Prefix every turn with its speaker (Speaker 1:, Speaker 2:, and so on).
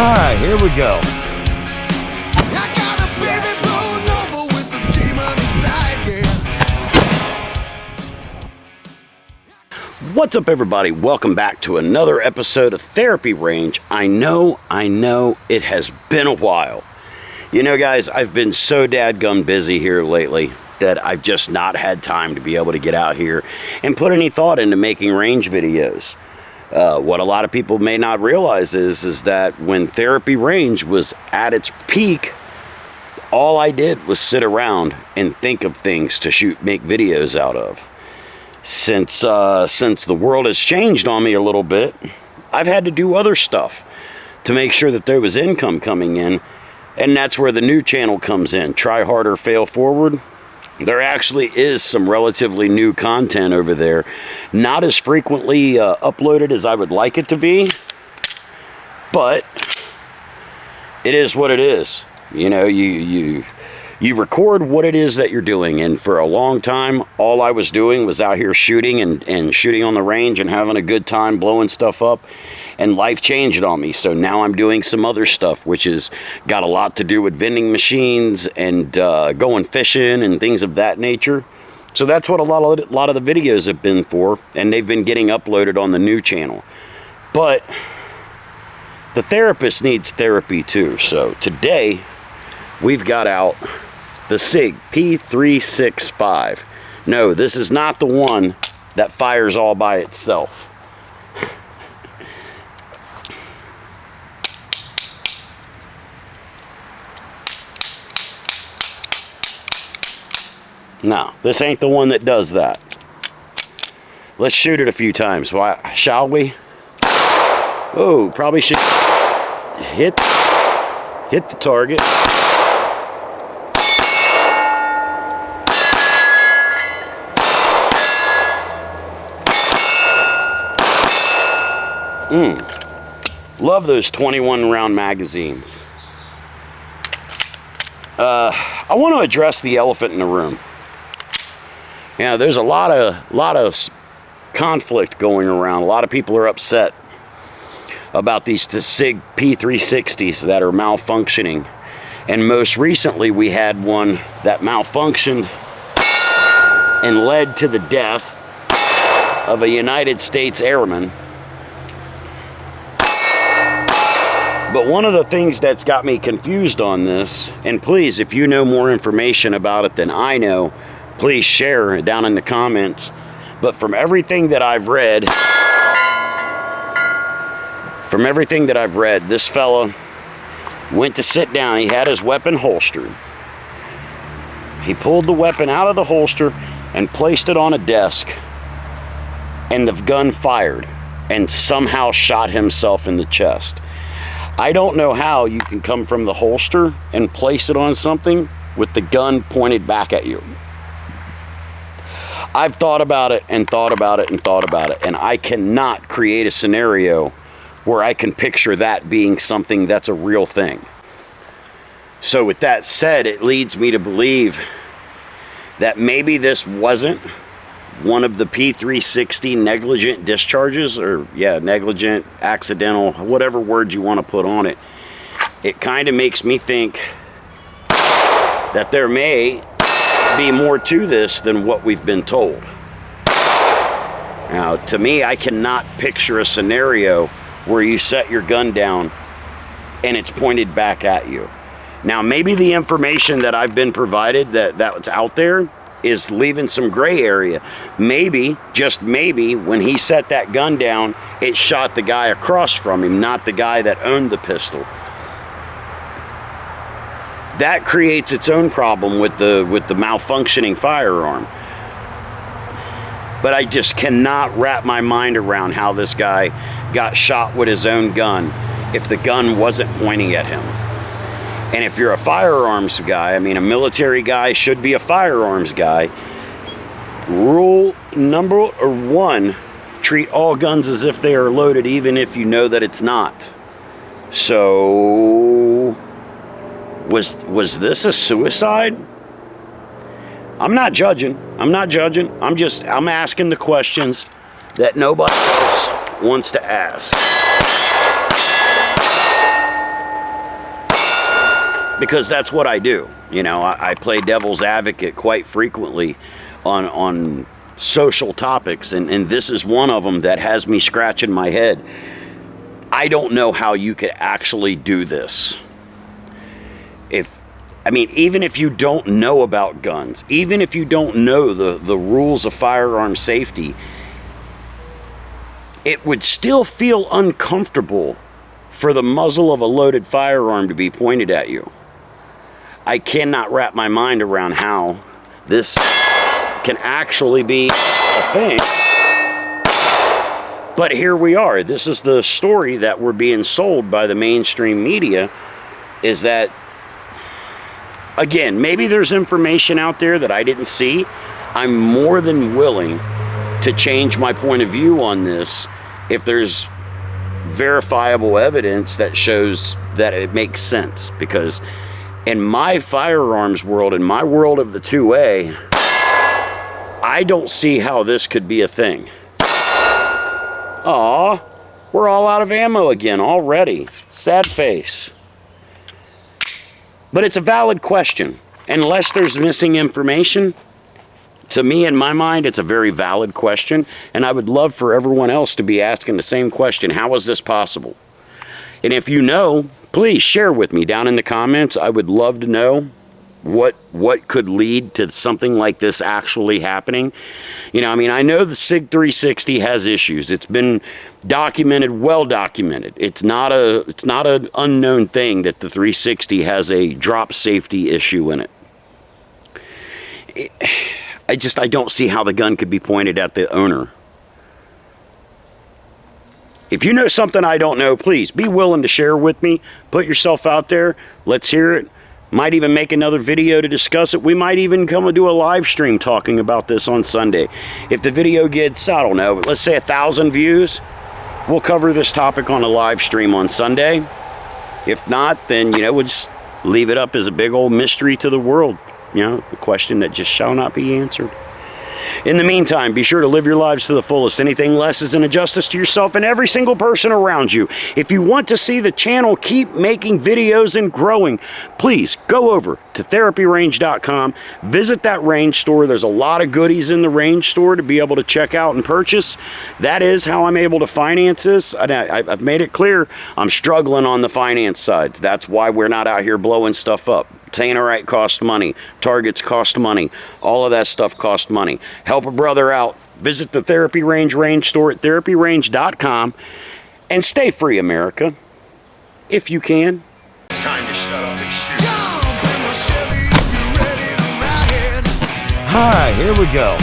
Speaker 1: Hi, here we go.
Speaker 2: I got a baby blown over with a demon inside me.
Speaker 3: What's up, everybody? Welcome back to another episode of Therapy Range. I know it has been a while. You know, guys, I've been so dadgum busy here lately that I've just not had time to be able to get out here and put any thought into making range videos. What a lot of people may not realize is that when Therapy Range was at its peak, all I did was sit around and think of things to make videos out of. Since the world has changed on me a little bit, I've had to do other stuff to make sure that there was income coming in, and that's where the new channel comes in. Try harder, fail forward. There actually is some relatively new content over there. Not as frequently uploaded as I would like it to be, but it is what it is. You know, you record what it is that you're doing, and for a long time, all I was doing was out here shooting and shooting on the range and having a good time blowing stuff up, and life changed on me. So now I'm doing some other stuff, which has got a lot to do with vending machines and going fishing and things of that nature. So that's what a lot of the videos have been for, and they've been getting uploaded on the new channel. But the therapist needs therapy too. So today we've got out the Sig P365. No, this is not the one that fires all by itself. No, this ain't the one that does that. Let's shoot it a few times, shall we? Oh, probably should hit the target. Love those 21 round magazines. I want to address the elephant in the room. You know, there's a lot of conflict going around. A lot of people are upset about the Sig P360s that are malfunctioning. And most recently, we had one that malfunctioned and led to the death of a United States airman. But one of the things that's got me confused on this, and please, if you know more information about it than I know, please share it down in the comments. But from everything that I've read, this fella went to sit down. He had his weapon holstered. He pulled the weapon out of the holster and placed it on a desk, and the gun fired and somehow shot himself in the chest. I don't know how you can come from the holster and place it on something with the gun pointed back at you. I've thought about it and thought about it and thought about it, and I cannot create a scenario where I can picture that being something that's a real thing. So with that said, it leads me to believe that maybe this wasn't one of the P360 negligent discharges, or negligent, accidental, whatever word you want to put on it. It kind of makes me think that there may be more to this than what we've been told. Now, to me, I cannot picture a scenario where you set your gun down and it's pointed back at you. Now, maybe the information that I've been provided that's out there is leaving some gray area. Maybe, just maybe, when he set that gun down, it shot the guy across from him, not the guy that owned the pistol. That creates its own problem with the malfunctioning firearm. But I just cannot wrap my mind around how this guy got shot with his own gun if the gun wasn't pointing at him. And if you're a firearms guy, I mean, a military guy should be a firearms guy. Rule number 1, treat all guns as if they are loaded, even if you know that it's not. So, was this a suicide? I'm not judging. I'm asking the questions that nobody else wants to ask. because that's what I do. You know, I play devil's advocate quite frequently on social topics, and this is one of them that has me scratching my head. I don't know how you could actually do this. Even if you don't know about guns, even if you don't know the rules of firearm safety, it would still feel uncomfortable for the muzzle of a loaded firearm to be pointed at you. I cannot wrap my mind around how this can actually be a thing. But here we are. This is the story that we're being sold by the mainstream media, is that, again, maybe there's information out there that I didn't see. I'm more than willing to change my point of view on this if there's verifiable evidence that shows that it makes sense. Because in my firearms world, in my world of the 2A, I don't see how this could be a thing. Aw, we're all out of ammo again already. Sad face. But it's a valid question. Unless there's missing information, to me, in my mind, it's a very valid question. And I would love for everyone else to be asking the same question. How is this possible? And if you know, please share with me down in the comments. I would love to know what could lead to something like this actually happening. You know, I mean, I know the Sig 360 has issues. It's been documented, well documented. It's not an unknown thing that the 360 has a drop safety issue in it. I don't see how the gun could be pointed at the owner. If you know something I don't know, please be willing to share with me. Put yourself out there. Let's hear it. Might even make another video to discuss it. We might even come and do a live stream talking about this on Sunday. If the video gets, I don't know, let's say 1,000 views, we'll cover this topic on a live stream on Sunday. If not, then, you know, we'll just leave it up as a big old mystery to the world. You know, a question that just shall not be answered. In the meantime, be sure to live your lives to the fullest. Anything less is an injustice to yourself and every single person around you. If you want to see the channel keep making videos and growing, please go over to therapyrange.com. Visit that range store. There's a lot of goodies in the range store to be able to check out and purchase. That is how I'm able to finance this. I've made it clear I'm struggling on the finance side. That's why we're not out here blowing stuff up. Tannerite costs money. Targets cost money. All of that stuff costs money. Help a brother out. Visit the Therapy Range store at therapyrange.com. And stay free, America. If you can.
Speaker 2: It's time to shut up and shoot. Jump in the Chevy if you're ready to ride.
Speaker 3: Hi, here we go.